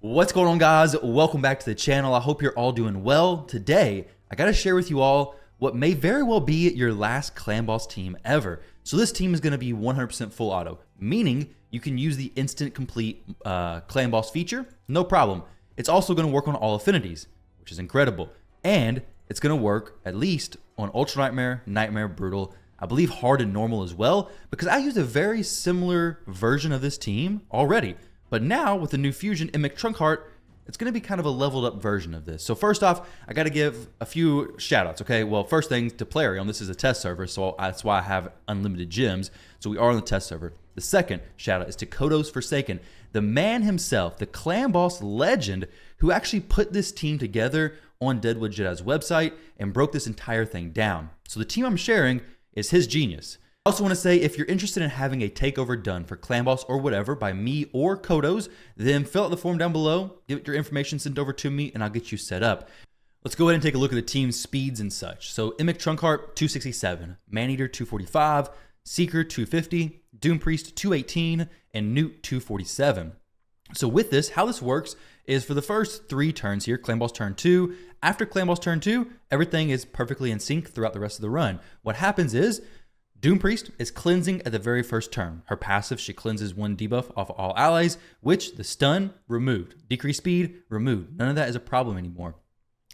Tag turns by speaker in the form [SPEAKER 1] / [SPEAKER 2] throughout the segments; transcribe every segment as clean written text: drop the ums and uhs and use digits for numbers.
[SPEAKER 1] What's going on, guys? Welcome back to the channel. I hope you're all doing well. Today, I got to share with you all what may very well be your last Clanboss team ever. So this team is going to be 100% full auto, meaning you can use the instant complete Clanboss feature, no problem. It's also going to work on all affinities, which is incredible. And it's going to work at least on Ultra Nightmare, Nightmare, Brutal, I believe hard and normal as well, because I used a very similar version of this team already. But now with the new fusion, Emic Trunkheart, it's going to be kind of a leveled up version of this. So first off, I got to give a few shout outs, okay? Well, first thing to Plarium, this is a test server, so that's why I have unlimited gems. So we are on the test server. The second shout out is to Kodos Forsaken, the man himself, the Clanboss legend, who actually put this team together on Deadwood Jedi's website and broke this entire thing down. So the team I'm sharing is his genius. I also want to say, if you're interested in having a takeover done for Clanboss or whatever by me or Kodos, then fill out the form down below, get your information sent over to me, and I'll get you set up. Let's go ahead and take a look at the team's speeds and such. So Emic Trunkheart, 267, Maneater, 245, Seeker, 250, Doom Priest, 218, and Newt, 247. So with this, how this works is for the first 3 turns here, Clanboss turn 2, after Clanboss turn 2, everything is perfectly in sync throughout the rest of the run. What happens is, Doom Priest is cleansing at the very first turn. Her passive, she cleanses 1 debuff off all allies, which the stun, removed. Decrease speed, removed. None of that is a problem anymore.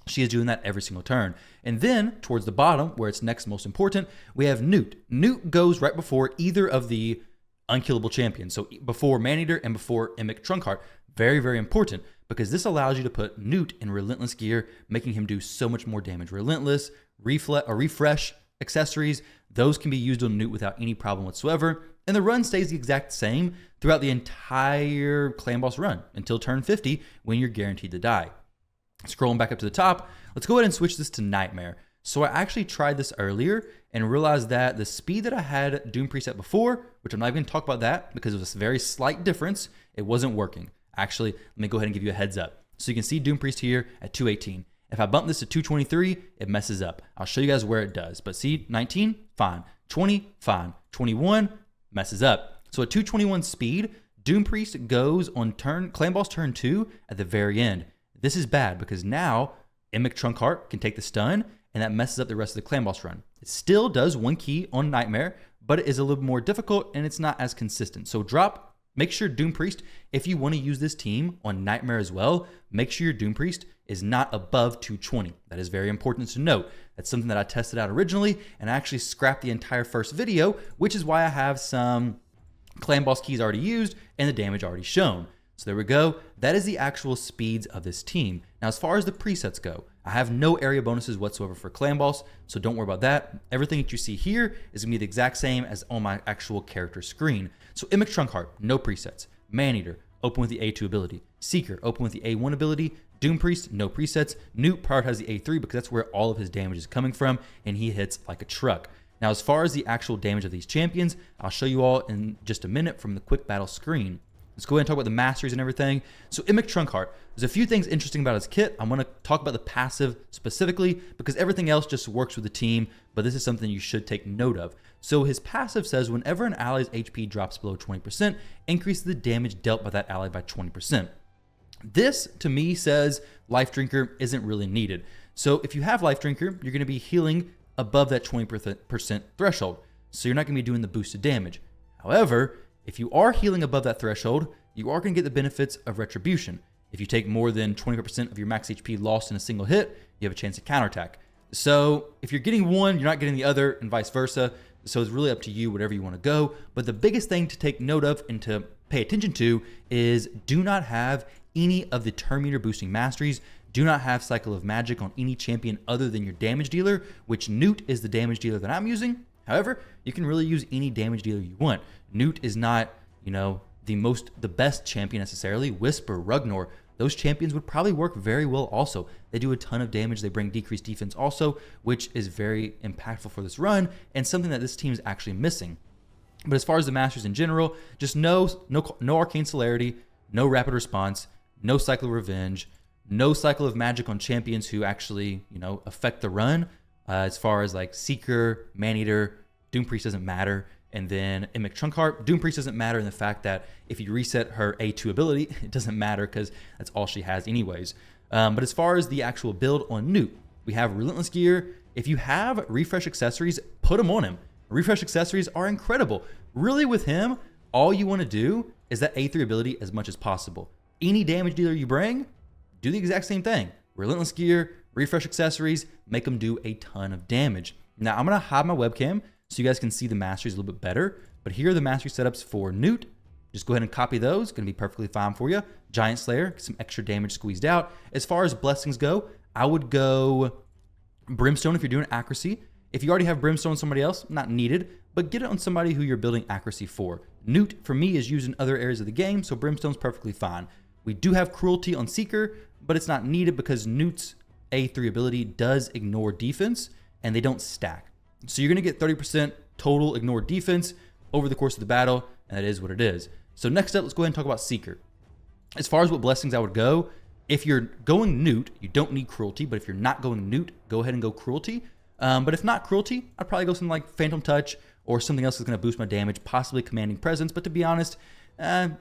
[SPEAKER 1] She is doing that every single turn. And then, towards the bottom, where it's next most important, we have Newt. Newt goes right before either of the unkillable champions. So before Maneater and before Emic Trunkheart. Very, very important, because this allows you to put Newt in Relentless gear, making him do so much more damage. Relentless, refresh, accessories, those can be used on Newt without any problem whatsoever, and the run stays the exact same throughout the entire Clanboss run until turn 50 when you're guaranteed to die. Scrolling back up to the top, let's go ahead and switch this to Nightmare. So I actually tried this earlier and realized that the speed that I had Doom Priest at before, which I'm not even going to talk about that because it was a very slight difference, it wasn't working. Actually, let me go ahead and give you a heads up. So you can see Doom Priest here at 218. If I bump this to 223, it messes up. I'll show you guys where it does. But see, 19, fine. 20, fine. 21, messes up. So at 221 speed, Doom Priest goes on Clanboss turn 2 at the very end. This is bad because now Emic Trunkheart can take the stun, and that messes up the rest of the Clanboss run. It still does 1 key on Nightmare, but it is a little more difficult and it's not as consistent. So make sure Doom Priest, if you want to use this team on Nightmare as well, make sure your Doom Priest is not above 220. That is very important to note. That's something that I tested out originally, and I actually scrapped the entire first video, which is why I have some Clanboss keys already used and the damage already shown. So there we go. That is the actual speeds of this team. Now, as far as the presets go, I have no area bonuses whatsoever for Clanboss, so don't worry about that. Everything that you see here is going to be the exact same as on my actual character screen. So Emic Trunkheart, no presets. Maneater, open with the A2 ability. Seeker, open with the A1 ability. Doom Priest, no presets. Newt prioritizes the A3 because that's where all of his damage is coming from, and he hits like a truck. Now, as far as the actual damage of these champions, I'll show you all in just a minute from the quick battle screen. Let's go ahead and talk about the Masteries and everything. So Emic Trunkheart, there's a few things interesting about his kit. I'm going to talk about the passive specifically because everything else just works with the team, but this is something you should take note of. So his passive says whenever an ally's HP drops below 20%, increase the damage dealt by that ally by 20%. This, to me, says Life Drinker isn't really needed. So if you have Life Drinker, you're going to be healing above that 20% threshold. So you're not going to be doing the boosted damage. However, if you are healing above that threshold, you are going to get the benefits of Retribution. If you take more than 20% of your max HP lost in a single hit, you have a chance to counterattack. So if you're getting one, you're not getting the other, and vice versa. So it's really up to you, whatever you want to go. But the biggest thing to take note of and to pay attention to is do not have any of the turn meter boosting masteries. Do not have Cycle of Magic on any champion other than your damage dealer, which Newt is the damage dealer that I'm using. However, you can really use any damage dealer you want. Newt is not, the best champion necessarily. Whisper, Ragnar, those champions would probably work very well also. They do a ton of damage. They bring decreased defense also, which is very impactful for this run and something that this team is actually missing. But as far as the Masters in general, just no Arcane Celerity, no Rapid Response, no Cycle of Revenge, no Cycle of Magic on champions who actually, affect the run. As far as like Seeker, Maneater, Doom Priest doesn't matter. And then Emic Trunkheart. Doom Priest doesn't matter in the fact that if you reset her A2 ability, it doesn't matter because that's all she has anyways. But as far as the actual build on Newt, we have Relentless Gear. If you have refresh accessories, put them on him. Refresh accessories are incredible. Really with him, all you want to do is that A3 ability as much as possible. Any damage dealer you bring, do the exact same thing. Relentless Gear, refresh accessories, make them do a ton of damage. Now I'm going to hide my webcam so you guys can see the masteries a little bit better. But here are the mastery setups for Newt. Just go ahead and copy those. Going to be perfectly fine for you. Giant Slayer, get some extra damage squeezed out. As far as blessings go, I would go Brimstone if you're doing accuracy. If you already have Brimstone on somebody else, not needed, but get it on somebody who you're building accuracy for. Newt, for me, is used in other areas of the game, so Brimstone's perfectly fine. We do have Cruelty on Seeker, but it's not needed because Newt's A3 ability does ignore defense, and they don't stack. So you're going to get 30% total ignore defense over the course of the battle, and that is what it is. So next up, let's go ahead and talk about Seeker. As far as what blessings I would go, if you're going Newt, you don't need Cruelty, but if you're not going Newt, go ahead and go Cruelty. But if not Cruelty, I'd probably go something like Phantom Touch or something else that's going to boost my damage, possibly Commanding Presence. But to be honest, not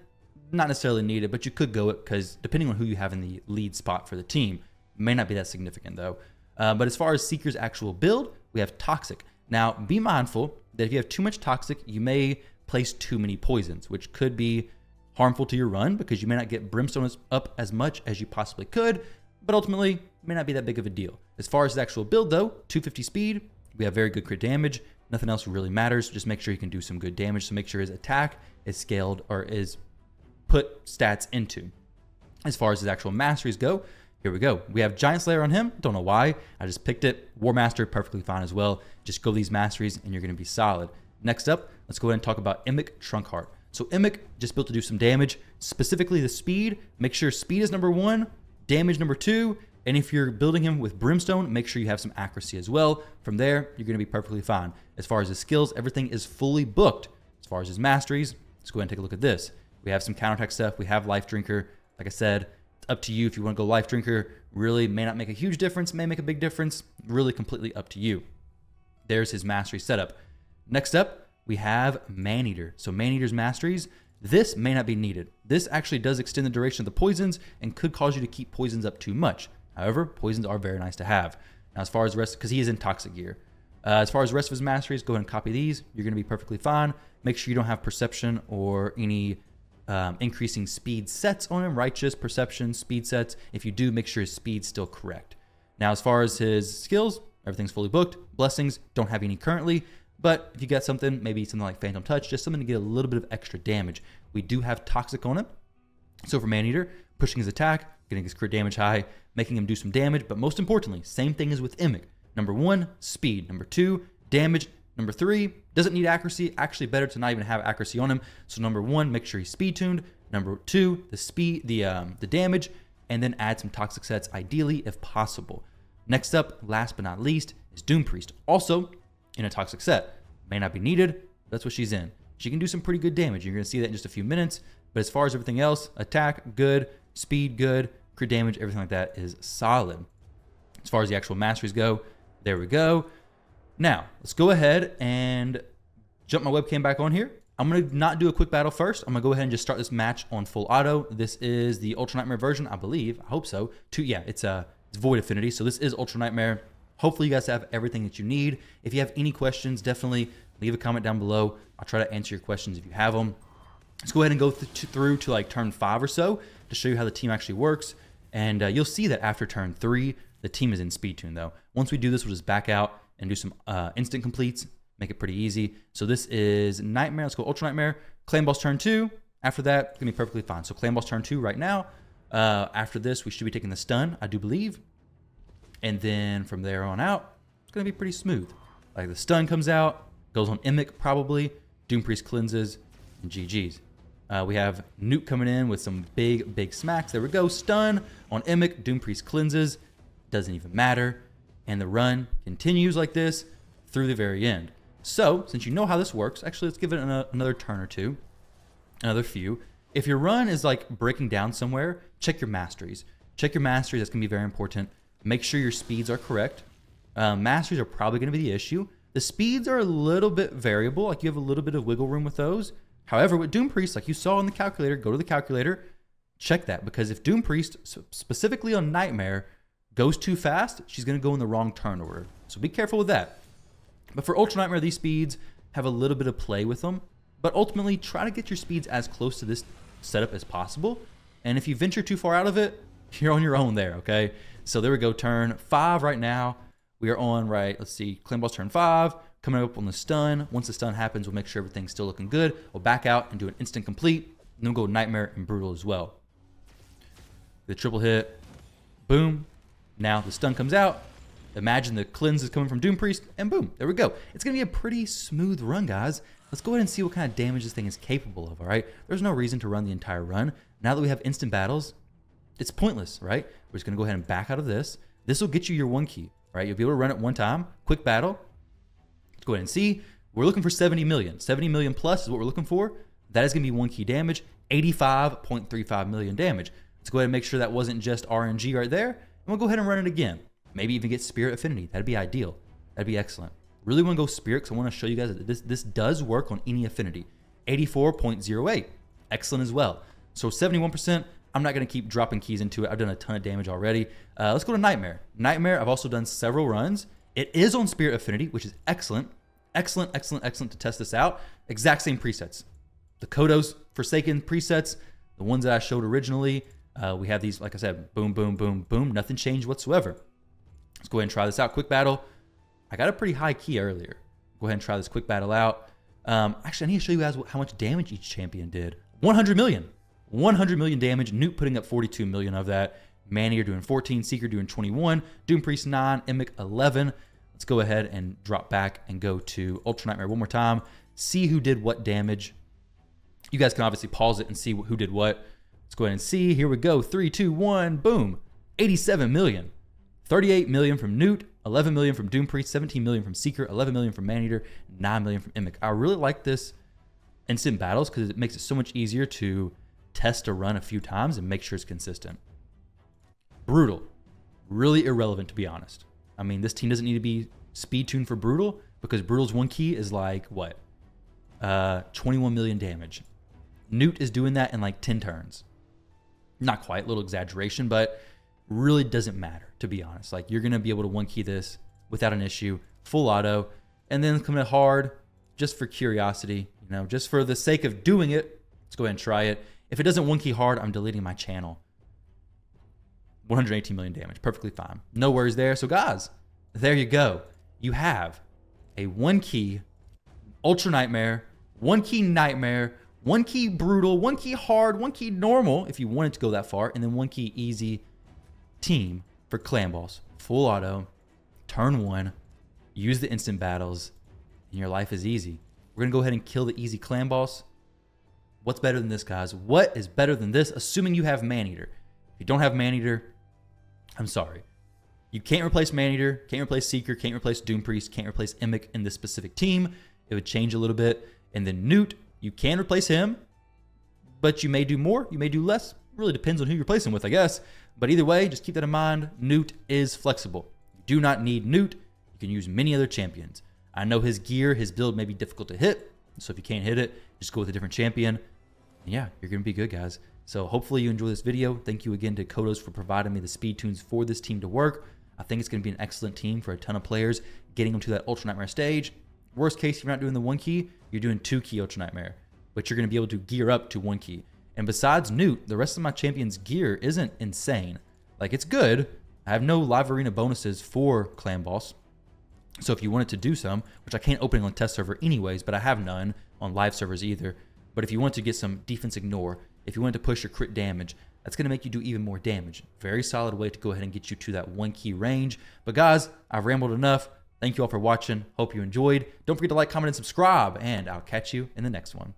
[SPEAKER 1] necessarily needed, but you could go it because depending on who you have in the lead spot for the team, may not be that significant though. But as far as Seeker's actual build, we have Toxic. Now, be mindful that if you have too much Toxic, you may place too many poisons, which could be harmful to your run because you may not get Brimstone up as much as you possibly could, but ultimately may not be that big of a deal. As far as the actual build though, 250 speed, we have very good crit damage. Nothing else really matters. Just make sure you can do some good damage. So make sure his attack is scaled or is put stats into. As far as his actual masteries go, here we go. We have Giant Slayer on him. Don't know why. I just picked it. War Master, perfectly fine as well. Just go these masteries and you're going to be solid. Next up, let's go ahead and talk about Emic Trunkheart. So Emic just built to do some damage, specifically the speed. Make sure speed is number 1, damage number 2, and if you're building him with Brimstone, make sure you have some accuracy as well. From there, you're going to be perfectly fine. As far as his skills, everything is fully booked. As far as his masteries, let's go ahead and take a look at this. We have some counterattack stuff. We have Life Drinker. Like I said, it's up to you if you want to go Life Drinker. Really may not make a huge difference, may make a big difference. Really completely up to you. There's his mastery setup. Next up, we have Maneater. So Maneater's masteries, this may not be needed. This actually does extend the duration of the poisons and could cause you to keep poisons up too much. However, poisons are very nice to have. Now, as far as the rest, because he is in Toxic Gear. As far as the rest of his masteries, go ahead and copy these. You're going to be perfectly fine. Make sure you don't have Perception or any increasing speed sets on him. Righteous, Perception, speed sets. If you do, make sure his speed's still correct. Now, as far as his skills, everything's fully booked. Blessings, don't have any currently. But if you got something, maybe something like Phantom Touch, just something to get a little bit of extra damage. We do have Toxic on him. So for Maneater, pushing his attack, getting his crit damage high, making him do some damage. But most importantly, same thing as with Emic. Number 1, speed. Number 2, damage. Number 3, doesn't need accuracy. Actually, better to not even have accuracy on him. So number 1, make sure he's speed tuned. Number 2, the speed, the damage, and then add some toxic sets, ideally if possible. Next up, last but not least, is Doom Priest. Also in a toxic set. May not be needed, but that's what she's in. She can do some pretty good damage. You're going to see that in just a few minutes. But as far as everything else, attack, good. Speed, good. Crit damage, everything like that is solid. As far as the actual masteries go, there we go. Now, let's go ahead and jump my webcam back on here. I'm going to not do a quick battle first. I'm going to go ahead and just start this match on full auto. This is the Ultra Nightmare version, I believe. I hope so. Yeah, it's Void Affinity. So this is Ultra Nightmare. Hopefully you guys have everything that you need. If you have any questions, definitely leave a comment down below. I'll try to answer your questions if you have them. Let's go ahead and go through to like turn 5 or so to show you how the team actually works. And you'll see that after turn 3, the team is in speed tune though. Once we do this, we'll just back out and do some instant completes, make it pretty easy. So this is Nightmare. Let's go Ultra Nightmare. Clanboss turn 2. After that, it's going to be perfectly fine. So Clanboss turn 2 right now. After this, we should be taking the stun, I do believe. And then from there on out, it's going to be pretty smooth. Like the stun comes out, goes on Emic probably, Doom Priest cleanses, and GG's. We have Newt coming in with some big smacks. There we go. Stun on Emic, Doom Priest cleanses. Doesn't even matter. And the run continues like this through the very end. So, since you know how this works, actually let's give it another turn or two. Another few. If your run is like breaking down somewhere, check your masteries. Check your masteries. That's going to be very important. Make sure your speeds are correct. Masteries are probably going to be the issue. The speeds are a little bit variable, like you have a little bit of wiggle room with those. However, with Doom Priest, like you saw in the calculator, go to the calculator, check that, because if Doom Priest, specifically on Nightmare, goes too fast, she's going to go in the wrong turn order. So be careful with that. But for Ultra Nightmare, these speeds have a little bit of play with them, but ultimately try to get your speeds as close to this setup as possible. And if you venture too far out of it, you're on your own there, okay? So there we go, turn 5 right now. We are on, right, let's see, Clanboss turn 5, coming up on the stun. Once the stun happens, we'll make sure everything's still looking good. We'll back out and do an instant complete, and then we'll go Nightmare and Brutal as well. The triple hit, boom. Now the stun comes out. Imagine the cleanse is coming from Doom Priest, and boom, there we go. It's going to be a pretty smooth run, guys. Let's go ahead and see what kind of damage this thing is capable of, all right? There's no reason to run the entire run. Now that we have instant battles, it's pointless, right? We're just going to go ahead and back out of this. This will get you your 1 key, right? You'll be able to run it one time, quick battle. Let's go ahead and see. We're looking for 70 million. 70 million plus is what we're looking for. That is going to be 1 key damage, 85.35 million damage. Let's go ahead and make sure that wasn't just RNG right there. And we'll go ahead and run it again. Maybe even get Spirit Affinity. That'd be ideal. That'd be excellent. Really want to go Spirit because I want to show you guys that this does work on any affinity. 84.08. Excellent as well. So 71%. I'm not going to keep dropping keys into it. I've done a ton of damage already. Let's go to Nightmare. Nightmare, I've also done several runs. It is on Spirit Affinity, which is excellent. Excellent, excellent, excellent to test this out. Exact same presets. The Kodos Forsaken presets, the ones that I showed originally. We have these, like I said, boom, boom, boom, boom. Nothing changed whatsoever. Let's go ahead and try this out. Quick battle. I got a pretty high key earlier. Go ahead and try this quick battle out. Actually, I need to show you guys how much damage each champion did. 100 million. 100 million damage. Newt putting up 42 million of that. Maneater doing 14. Seeker doing 21. Doom Priest 9. Emic 11. Let's go ahead and drop back and go to Ultra Nightmare one more time. See who did what damage. You guys can obviously pause it and see who did what. Let's go ahead and see. Here we go. 3, 2, 1. Boom. 87 million. 38 million from Newt. 11 million from Doom Priest. 17 million from Seeker. 11 million from Maneater. 9 million from Emic. I really like this instant battles because it makes it so much easier to test a run a few times and make sure it's consistent. Brutal. Really irrelevant, to be honest. I mean, this team doesn't need to be speed tuned for Brutal because Brutal's 1 key is like, what? 21 million damage. Newt is doing that in like 10 turns. Not quite, little exaggeration, but really doesn't matter, to be honest. Like, you're going to be able to 1 key this without an issue, full auto, and then come in hard just for curiosity, you know, just for the sake of doing it. Let's go ahead and try it. If it doesn't 1 key hard, I'm deleting my channel. 118 million damage, perfectly fine. No worries there. So guys, there you go. You have a 1 key Ultra Nightmare, 1 key Nightmare, 1 key Brutal, 1 key hard, 1 key normal if you wanted to go that far, and then 1 key easy team for Clanboss. Full auto, turn 1, use the instant battles, and your life is easy. We're going to go ahead and kill the easy Clanboss. What's better than this, guys? What is better than this, assuming you have Maneater? If you don't have Maneater, I'm sorry. You can't replace Maneater, can't replace Seeker, can't replace Doom Priest, can't replace Emic in this specific team. It would change a little bit. And then Newt, you can replace him, but you may do more, you may do less. Really depends on who you're replacing with, I guess. But either way, just keep that in mind. Newt is flexible. You do not need Newt. You can use many other champions. I know his gear, his build may be difficult to hit. So if you can't hit it, just go with a different champion. And yeah, you're going to be good, guys. So hopefully you enjoy this video. Thank you again to Kodos for providing me the speed tunes for this team to work. I think it's going to be an excellent team for a ton of players, getting them to that Ultra Nightmare stage. Worst case, if you're not doing the 1 key, you're doing 2 key Ultra Nightmare, but you're going to be able to gear up to 1 key. And besides Newt, the rest of my champions' gear isn't insane. Like, it's good. I have no live arena bonuses for Clanboss. So if you wanted to do some, which I can't open on test server anyways, but I have none on live servers either. But if you want to get some defense ignore, if you wanted to push your crit damage, that's going to make you do even more damage. Very solid way to go ahead and get you to that 1 key range. But guys, I've rambled enough. Thank you all for watching. Hope you enjoyed. Don't forget to like, comment, and subscribe, and I'll catch you in the next one.